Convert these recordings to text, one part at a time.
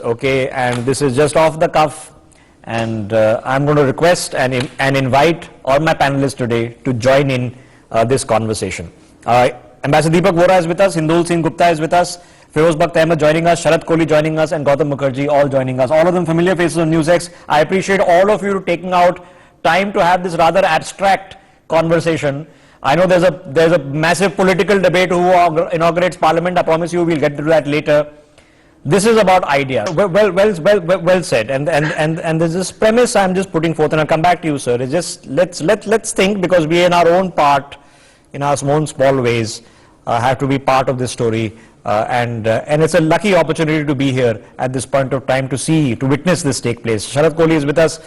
Okay, and this is just off the cuff, and I'm going to request and invite all my panelists today to join in this conversation. Ambassador Deepak Vora is with us, Hindul Singh Gupta is with us, Feroz Bakht Ahmed joining us, Sharad Kohli joining us, and Gautam Mukherjee all joining us. All of them familiar faces on NewsX. I appreciate all of you taking out time to have this rather abstract conversation. I know there's a massive political debate who inaugurates Parliament. I promise you we'll get to that later. This is about ideas. Well said. And there's this premise I'm just putting forth, and I'll come back to you, sir. It's just let's think, because we in our own part, in our own small ways, have to be part of this story. And it's a lucky opportunity to be here at this point of time to witness this take place. Sharad Kohli is with us.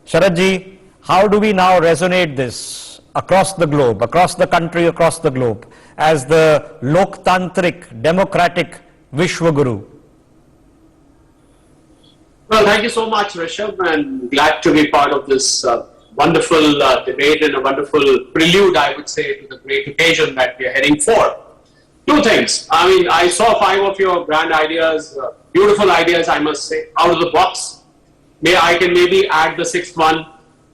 Sharad ji, how do we now resonate this across the globe, across the country, across the globe, as the Loktantrik, democratic Vishwaguru? Well, thank you so much, Rishabh, and glad to be part of this wonderful debate and a wonderful prelude, I would say, to the great occasion that we are heading for. Two things. I mean, I saw 5 of your grand ideas, beautiful ideas, I must say, out of the box. I can maybe add the 6th one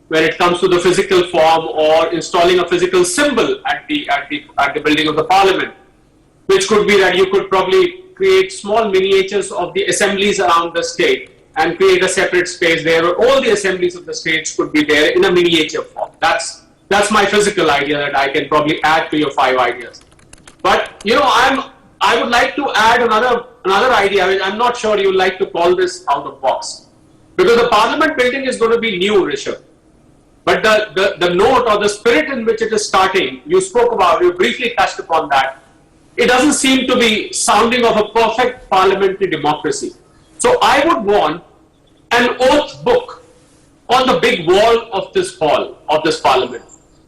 when it comes to the physical form or installing a physical symbol at the building of the Parliament, which could be that you could probably create small miniatures of the assemblies around the state and create a separate space there where all the assemblies of the states could be there in a miniature form. That's my physical idea that I can probably add to your 5 ideas. But you know, I would like to add another idea. I mean, I'm not sure you like to call this out of box, because the Parliament building is going to be new, Rishabh. But the note or the spirit in which it is starting, you spoke about, you briefly touched upon that. It doesn't seem to be sounding of a perfect parliamentary democracy. So I would want an oath book on the big wall of this hall, of this Parliament,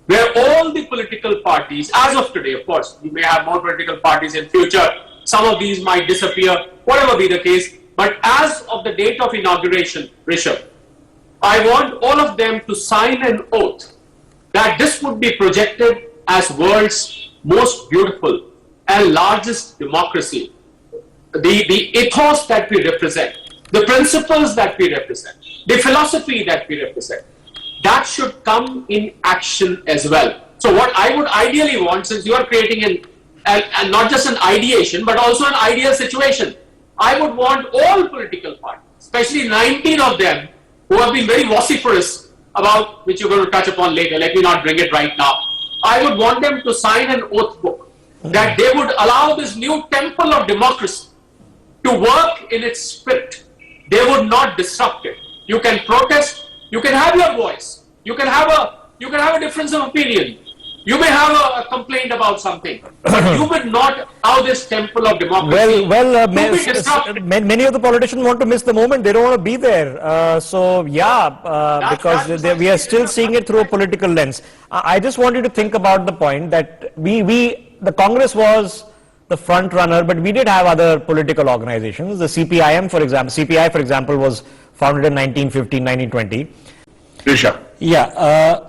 where all the political parties, as of today, of course, we may have more political parties in future, some of these might disappear, whatever be the case, but as of the date of inauguration, Rishabh, I want all of them to sign an oath that this would be projected as world's most beautiful and largest democracy. The ethos that we represent, the principles that we represent, the philosophy that we represent, that should come in action as well. So what I would ideally want, since you are creating and not just an ideation, but also an ideal situation, I would want all political parties, especially 19 of them who have been very vociferous about, which you're going to touch upon later, let me not bring it right now. I would want them to sign an oath book that they would allow this new temple of democracy to work in its spirit. They would not disrupt it. You can protest, you can have your voice, you can have a difference of opinion, you may have a complaint about something, but you will not allow this temple of democracy many of the politicians want to miss the moment. They don't want to be there. Because we are still seeing it through a political lens. I just want you to think about the point that the Congress was the front runner, but we did have other political organizations. The CPI, for example, was founded in 1915, 1920. Rishabh. Yeah.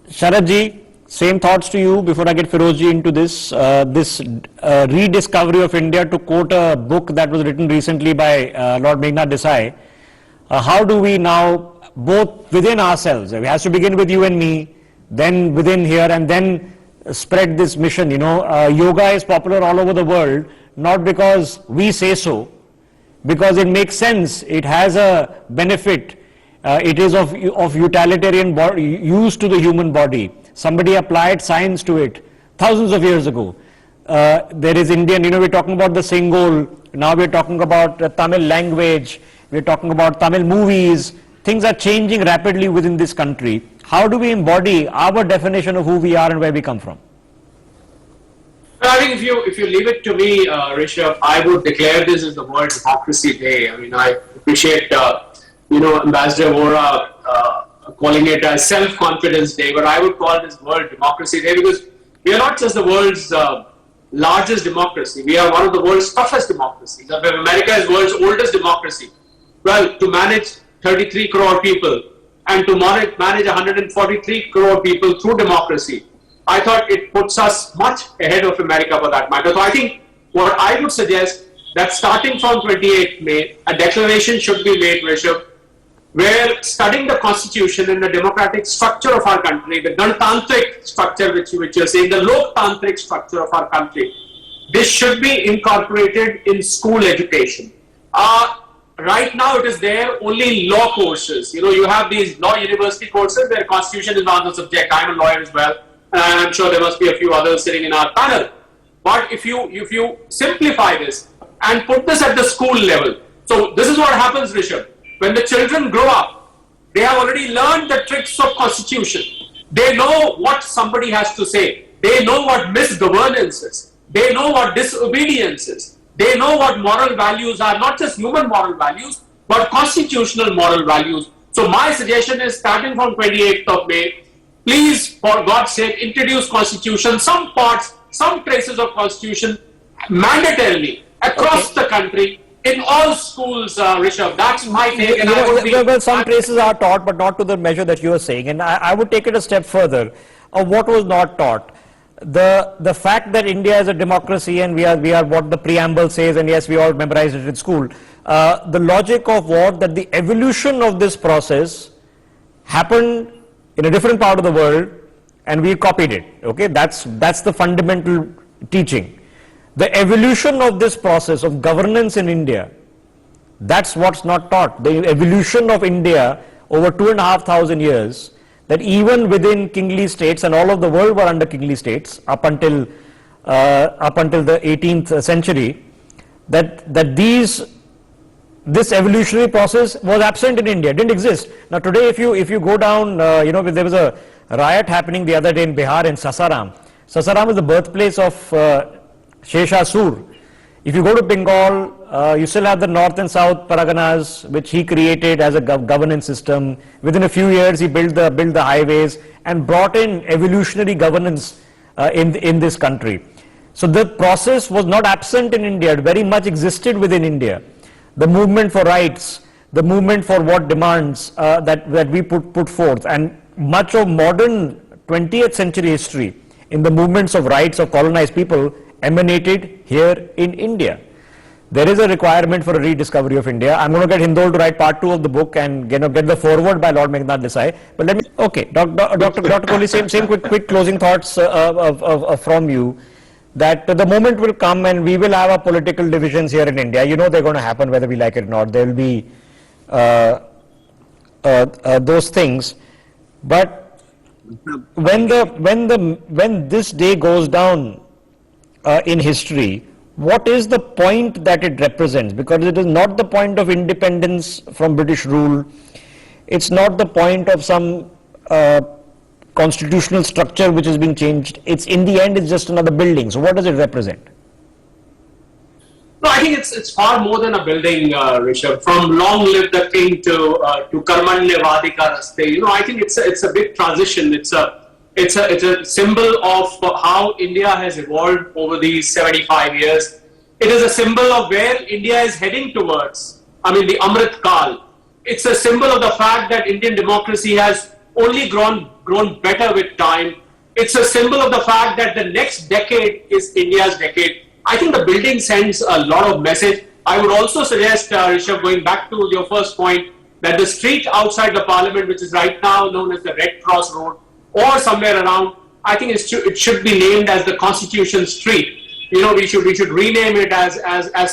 Sharad ji, same thoughts to you before I get Feroz ji into this. This rediscovery of India, to quote a book that was written recently by Lord Meghnad Desai. How do we now, both within ourselves, it has to begin with you and me, then within here, and then spread this mission. You know, yoga is popular all over the world, not because we say so, because it makes sense. It has a benefit. It is of utilitarian use to the human body. Somebody applied science to it thousands of years ago. There is Indian, you know, we're talking about the Singol, now we're talking about Tamil language, we're talking about Tamil movies. Things are changing rapidly within this country. How do we embody our definition of who we are and where we come from? I think if you leave it to me, Rishabh, I would declare this as the World Democracy Day. I mean, I appreciate, Ambassador Vora calling it a self-confidence day, but I would call this World Democracy Day because we are not just the world's largest democracy. We are one of the world's toughest democracies. America is the world's oldest democracy. Well, to manage 33 crore people and to manage 143 crore people through democracy, I thought it puts us much ahead of America for that matter. So I think what I would suggest that starting from 28th May, a declaration should be made, Rishabh, where studying the constitution and the democratic structure of our country, the Ganatantric structure which you're saying, the Loktantric structure of our country, this should be incorporated in school education. Right now it is there only law courses. You know, you have these law university courses where constitution is not the subject. I'm a lawyer as well, and I'm sure there must be a few others sitting in our panel. But if you simplify this and put this at the school level, so this is what happens, Rishabh. When the children grow up, they have already learned the tricks of constitution. They know what somebody has to say. They know what misgovernance is. They know what disobedience is. They know what moral values are, not just human moral values, but constitutional moral values. So my suggestion is, starting from 28th of May, please, for God's sake, introduce constitution, some parts, some traces of constitution, mandatorily across the country, in all schools, Rishabh. That's my take. And well, some traces are taught, but not to the measure that you are saying. And I would take it a step further. What was not taught? The fact that India is a democracy and we are what the preamble says, and yes, we all memorized it in school. The logic of what, that the evolution of this process happened in a different part of the world, and we copied it. Okay, that's the fundamental teaching. The evolution of this process of governance in India, that's what's not taught. The evolution of India over 2,500 years, that even within kingly states, and all of the world were under kingly states up until the 18th century, that this evolutionary process was absent in India, didn't exist. Now today, if you go down, there was a riot happening the other day in Bihar, in Sasaram. Sasaram is the birthplace of Sheshasur. If you go to Bengal, you still have the north and south Paraganas, which he created as a governance system. Within a few years, he built the highways and brought in evolutionary governance in this country. So the process was not absent in India; it very much existed within India. The movement for rights, the movement for what demands that we put forth, and much of modern 20th century history in the movements of rights of colonized people emanated here in India. There is a requirement for a rediscovery of India. I'm going to get Hindol to write part 2 of the book and get the foreword by Lord Meghnad Desai. But let me, okay, Dr. Kohli, same quick closing thoughts from you. That the moment will come and we will have our political divisions here in India. You know they're going to happen whether we like it or not. There will be those things. But when this day goes down in history, what is the point that it represents? Because it is not the point of independence from British rule. It's not the point of some constitutional structure which has been changed. It's, in the end, it's just another building. So what does it represent? No, I think it's far more than a building, Rishabh. From long live the king to Karmanya Vadika Raste. You know, I think it's a big transition. It's a symbol of how India has evolved over these 75 years. It is a symbol of where India is heading towards. I mean, the Amrit Kal. It's a symbol of the fact that Indian democracy has only grown better with time. It's a symbol of the fact that the next decade is India's decade. I think the building sends a lot of message. I would also suggest, Rishabh, going back to your first point, that the street outside the parliament, which is right now known as the Red Cross Road, or somewhere around, I think it should be named as the Constitution Street. You know, we should rename it as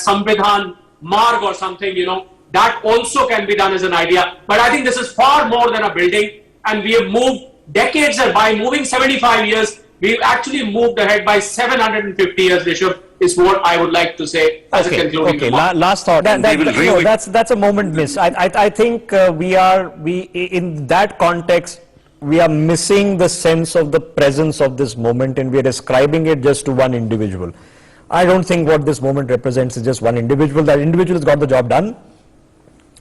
Samvidhan Marg or something. You know, that also can be done as an idea. But I think this is far more than a building, and we have moved decades. By moving 75 years, we've actually moved ahead by 750 years, Rishabh, is what I would like to say as a concluding remark. Last thought. That's a moment miss. I think we in that context, we are missing the sense of the presence of this moment, and we are ascribing it just to one individual. I don't think what this moment represents is just one individual. That individual has got the job done,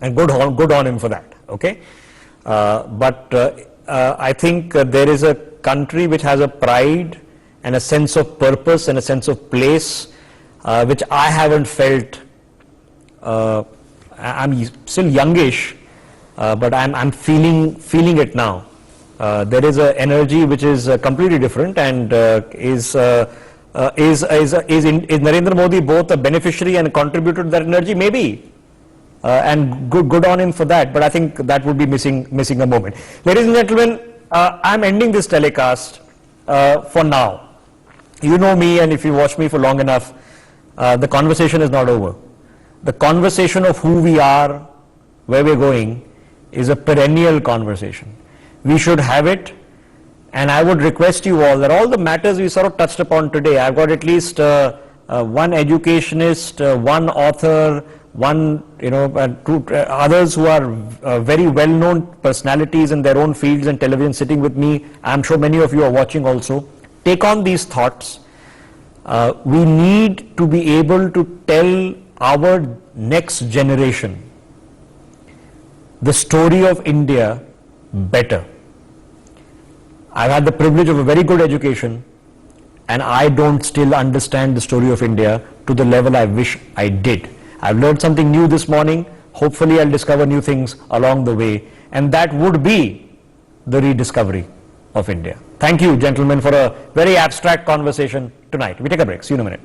and good on him for that. Okay, but I think there is a country which has a pride and a sense of purpose and a sense of place, which I haven't felt. I'm still youngish, but I'm feeling it now. There is an energy which is completely different and is Is Narendra Modi both a beneficiary and a contributor to that energy? Maybe. And good on him for that, but I think that would be missing a moment. Ladies and gentlemen, I'm ending this telecast for now. You know me, and if you watch me for long enough, the conversation is not over. The conversation of who we are, where we're going, is a perennial conversation. We should have it, and I would request you all that all the matters we sort of touched upon today, I've got at least one educationist, one author, one, two others who are very well-known personalities in their own fields and television sitting with me. I'm sure many of you are watching also. Take on these thoughts. We need to be able to tell our next generation the story of India better. I've had the privilege of a very good education, and I don't still understand the story of India to the level I wish I did. I've learned something new this morning. Hopefully I'll discover new things along the way, and that would be the rediscovery of India. Thank you, gentlemen, for a very abstract conversation tonight. We take a break. See you in a minute.